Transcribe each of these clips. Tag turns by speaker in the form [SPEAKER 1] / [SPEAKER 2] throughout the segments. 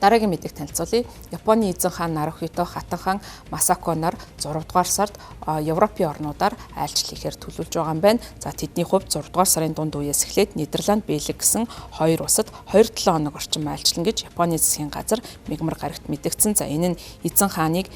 [SPEAKER 1] Дараагийн мэдээг танилцуулъя. Японы эзэн хаан Нарухито Хатан хаан Масако нар 6 дугаар сард Европын орнуудаар айлчлал хийхээр төлөвлөж байгаа юм байна. За тэдний хувьд 6 дугаар сарын дунд үеэс эхлээд Нидерланд, Бельги гэсэн хоёр улсад 2-7 хоног орчим айлчлан гэж Японы засгийн газар мигмар гарагт мэдгдсэн. За энэ нь эзэн хааныг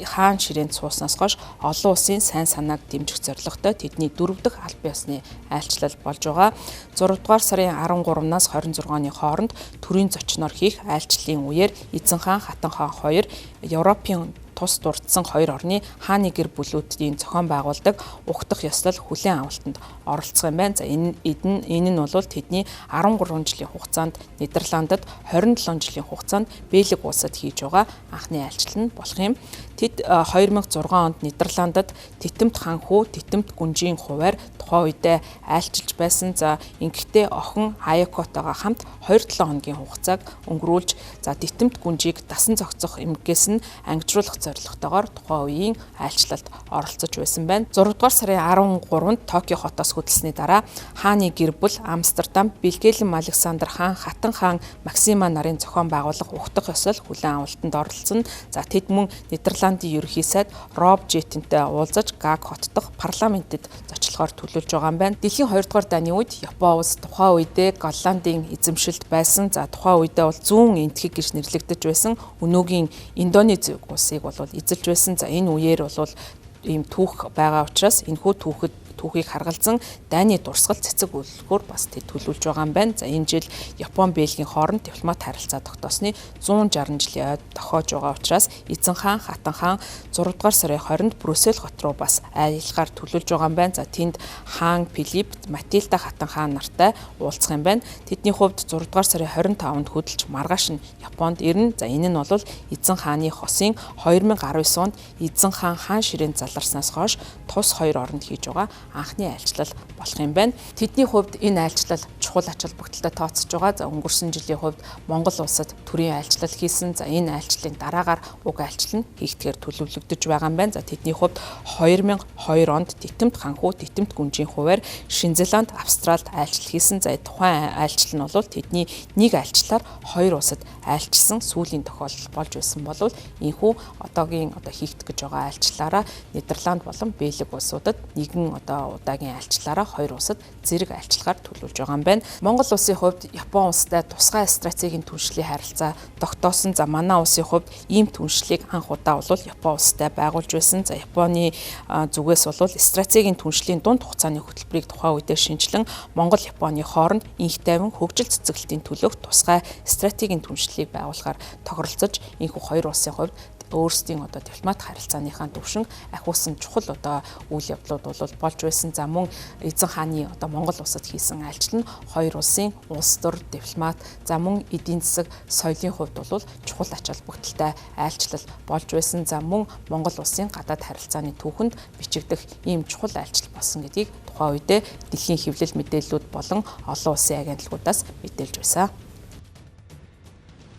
[SPEAKER 1] хаан ширээнд сууснаас хойш олон улсын сайн санааг дэмжих зорилготой тэдний 4 дахь аль биесны айлчлал болж байгаа. 6 дугаар сарын 13-наас 26-ны хооронд төрийн зочноор хийх айлчлалын үеэр эзэн хаан Хатан хаан хоёр Европын тус дурдсан хоёр орны хааны гэр бүлүүдийн зохион байгуулдаг угтах ёслол хүлээн авалтанд оролцох юм байна. За энэ нь бол тэдний 13 жилийн хугацаанд Нидерландад 27 жилийн хугацаанд Бельги улсад хийж байгаа анхны айлчлал нь болох юм. Тэд 2006 онд Нидерландад Титэмт хаан хүү Титэмт гүнжийн хуваар тухайн үедээ айлчилж байсан. За ингэхдээ охин Аякотойгоо хамт 2-7 хоногийн хугацааг өнгөрүүлж за Титэмт гүнжийг дасан зохицох эмгээс нь ангижруулах зорилготойгоор тухайн үеийн айлчлалд оролцож байсан байна. 6 дугаар сарын 13-нд Токио хотоос хөдөлсөний дараа хааны гэр бүл Амстердам Вильгельм Александр хаан Хатан хаан Максима нарын зохион байгуулах угтах ёслол хүлээн авалтанд оролцсон. За тэд мөн Нидерландын ерөнхий сайд Роб Жетентэй уулзаж Гаг хот дахь парламентэд зочлохоор төлөвлөж байгаа юм байна. Дэлхийн 2 дугаар дайны үед Япон улс тухайн үедээ Голландын эзэмшилд байсан. За тухайн үедээ бол зүүн энтхэг гэж нэрлэгдэж байсан өнөөгийн Индонез улсыг бол эзэлж байсан. За энэ үеэр бол ийм түүх байгаа учраас энэхүү түүхийг харгалзан дайны дурсгал цэцэг үйлчлэгээр бас тэд төлөвлөж байгаа юм байна. За энэ жил Япон Бельгийн хооронд дипломат харилцаа тогтоосны 160 жилийн ойд тохиож байгаа учраас эзэн хаан Хатан хаан 6 дугаар сарын 20-нд Брюссел хот руу бас аялахаар төлөвлөж байгаа юм байна. За тэнд хаан Филипп, Матильда Хатан хаан нартай уулзах юм байна. Тэдний хувьд 6 дугаар сарын 25-нд хөдөлж маргааш нь Японд ирнэ. За энэ нь бол эзэн хааны хосын 2019 онд эзэн хаан ширээнд заларснаас хойш тус хоёр оронд хийж байгаа анхны айлчлал болох юм байна. Тэдний хувьд энэ айлчлал чухал ач холбогдолтой тооцож байгаа. За өнгөрсөн жилийн хувьд Монгол улсад төрийн айлчлал хийсэн. За энэ айлчлалын дараагаар уг айлчлал нь хийгдгээр төлөвлөгдөж байгаа юм байна. За тэдний хувьд 2002 онд Титэмт хаан хүү Титэмт гүнжийн хуваар Шинзеланд, Австралид айлчлал хийсэн. За тухайн айлчлал нь бол тэдний нэг айлчлалаар хоёр улсад айлчилсан сүүлийн тохиолдол болж байсан болвол энэхүү одоогийн хийгдэх гэж байгаа айлчлалаараа Нидерланд болон Бельги улсуудад нэгэн удаагийн айлчлалаараа хоёр улсад зэрэг айлчлагаар төлөвлөж байгаа юм байна. Монгол улсын хувьд Япон улстай тусгай стратегийн түншлэлийн харилцаа тогтоосон. За манай улсын хувьд ийм түншлэлийг анх удаа бол Япон улстай байгуулж байсан. За Японы зүгээс бол стратегийн түншлийн дунд хугацааны хөтөлбөрийг тухайн үедээ шинжилэн Монгол Японы хооронд инх тайван хөгжил цэцгэлтийн төлөөх тусгай стратегийн түншлэлийг байгуулахаар тохиролцож энэхүү хоёр улсын хувьд өөрсдийн дипломат харилцааныхаа төвшинг ахиусан чухал үйл явдлууд бол болж байсан. За мөн эзэн хааны Монгол улсад хийсэн айлчлал нь хоёр улсын улс төр дипломат за мөн эдийн засаг соёлын хувьд бол чухал ач холбогдолтой айлчлал болж байсан. За мөн Монгол улсын гадаад харилцааны түүхэнд бичигдэх ийм чухал айлчлал болсон гэдгийг тухайн үедээ дэлхийн хэвлэл мэдээллүүд болон олон улсын агентлагуудаас мэдээлж байсан.